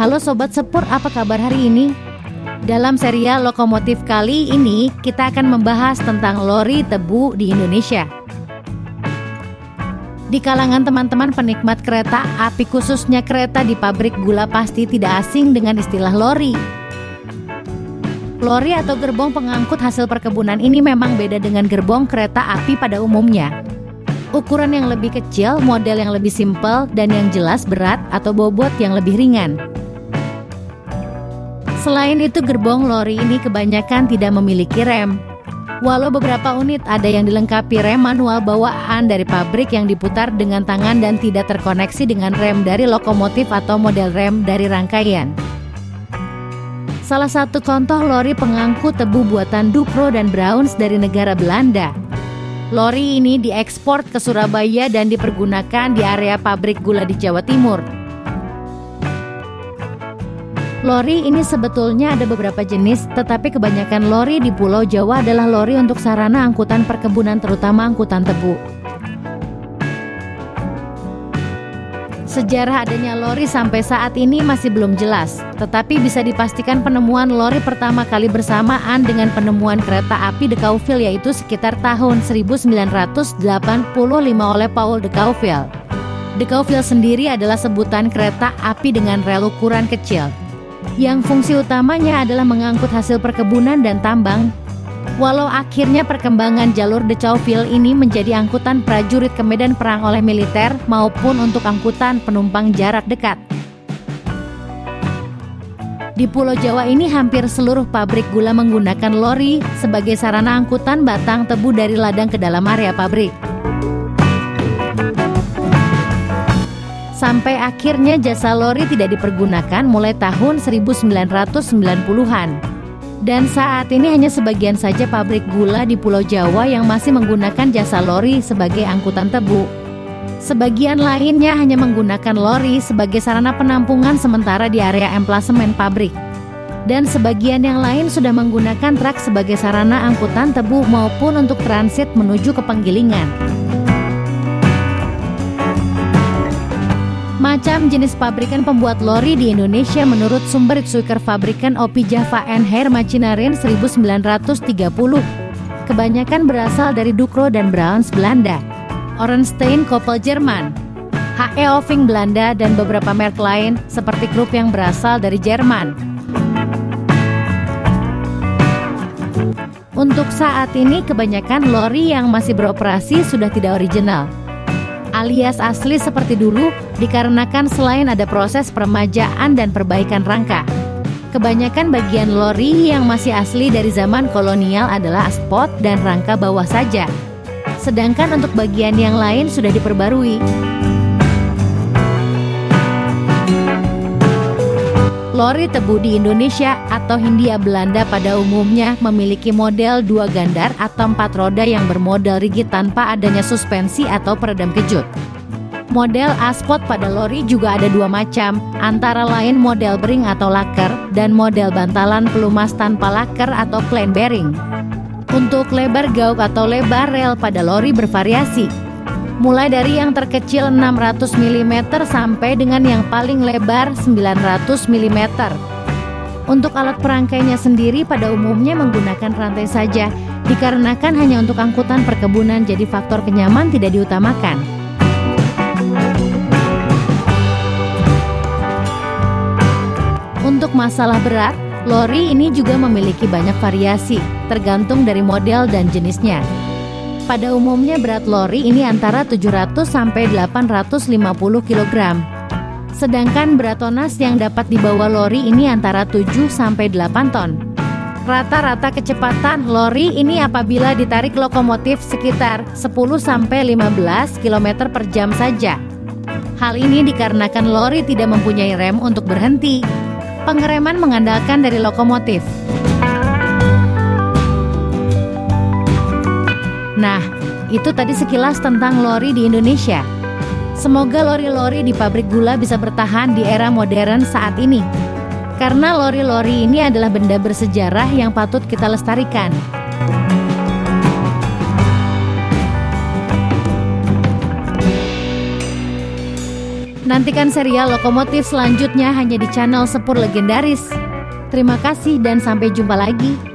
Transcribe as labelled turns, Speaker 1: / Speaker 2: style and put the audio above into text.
Speaker 1: Halo Sobat Sepur, apa kabar hari ini? Dalam serial Lokomotif kali ini, kita akan membahas tentang lori tebu di Indonesia. Di kalangan teman-teman penikmat kereta api, khususnya kereta di pabrik gula, pasti tidak asing dengan istilah lori. Lori atau gerbong pengangkut hasil perkebunan ini memang beda dengan gerbong kereta api pada umumnya. Ukuran yang lebih kecil, model yang lebih simpel, dan yang jelas berat atau bobot yang lebih ringan. Selain itu, gerbong lori ini kebanyakan tidak memiliki rem. Walau beberapa unit ada yang dilengkapi rem manual bawaan dari pabrik yang diputar dengan tangan dan tidak terkoneksi dengan rem dari lokomotif atau model rem dari rangkaian. Salah satu contoh lori pengangkut tebu buatan Dukro dan Browns dari negara Belanda. Lori ini diekspor ke Surabaya dan dipergunakan di area pabrik gula di Jawa Timur. Lori ini sebetulnya ada beberapa jenis, tetapi kebanyakan lori di Pulau Jawa adalah lori untuk sarana angkutan perkebunan, terutama angkutan tebu. Sejarah adanya lori sampai saat ini masih belum jelas, tetapi bisa dipastikan penemuan lori pertama kali bersamaan dengan penemuan kereta api de Couville, yaitu sekitar tahun 1985 oleh Paul de Couville. De Couville sendiri adalah sebutan kereta api dengan rel ukuran kecil, yang fungsi utamanya adalah mengangkut hasil perkebunan dan tambang. Walau akhirnya perkembangan jalur de Couville ini menjadi angkutan prajurit ke medan perang oleh militer maupun untuk angkutan penumpang jarak dekat. Di Pulau Jawa ini hampir seluruh pabrik gula menggunakan lori sebagai sarana angkutan batang tebu dari ladang ke dalam area pabrik. Sampai akhirnya jasa lori tidak dipergunakan mulai tahun 1990-an. Dan saat ini hanya sebagian saja pabrik gula di Pulau Jawa yang masih menggunakan jasa lori sebagai angkutan tebu. Sebagian lainnya hanya menggunakan lori sebagai sarana penampungan sementara di area emplasemen pabrik. Dan sebagian yang lain sudah menggunakan truk sebagai sarana angkutan tebu maupun untuk transit menuju ke penggilingan. Macam jenis pabrikan pembuat lori di Indonesia menurut sumber Suiker Fabriken OP Java and Hair Machinery 1930 kebanyakan berasal dari Dukro dan Browns Belanda, Orenstein Koppel Jerman, HE Oving Belanda, dan beberapa merek lain seperti Krupp yang berasal dari Jerman. Untuk saat ini kebanyakan lori yang masih beroperasi sudah tidak original, alias asli seperti dulu, dikarenakan selain ada proses peremajaan dan perbaikan rangka. Kebanyakan bagian lori yang masih asli dari zaman kolonial adalah aspot dan rangka bawah saja. Sedangkan untuk bagian yang lain sudah diperbarui. Lori tebu di Indonesia atau Hindia Belanda pada umumnya memiliki model 2 gandar atau 4 roda yang bermodel rigid tanpa adanya suspensi atau peredam kejut. Model aspot pada lori juga ada 2 macam, antara lain model bering atau laker dan model bantalan pelumas tanpa laker atau plain bearing. Untuk lebar gauk atau lebar rel pada lori bervariasi, mulai dari yang terkecil 600 mm sampai dengan yang paling lebar 900 mm. Untuk alat perangkainya sendiri pada umumnya menggunakan rantai saja, dikarenakan hanya untuk angkutan perkebunan, jadi faktor kenyamanan tidak diutamakan. Untuk masalah berat, lori ini juga memiliki banyak variasi, tergantung dari model dan jenisnya. Pada umumnya berat lori ini antara 700 sampai 850 kg. Sedangkan berat tonas yang dapat dibawa lori ini antara 7 sampai 8 ton. Rata-rata kecepatan lori ini apabila ditarik lokomotif sekitar 10 sampai 15 km per jam saja. Hal ini dikarenakan lori tidak mempunyai rem untuk berhenti. Pengereman mengandalkan dari lokomotif. Nah, itu tadi sekilas tentang lori di Indonesia. Semoga lori-lori di pabrik gula bisa bertahan di era modern saat ini. Karena lori-lori ini adalah benda bersejarah yang patut kita lestarikan. Nantikan serial lokomotif selanjutnya hanya di channel Sepur Legendaris. Terima kasih dan sampai jumpa lagi.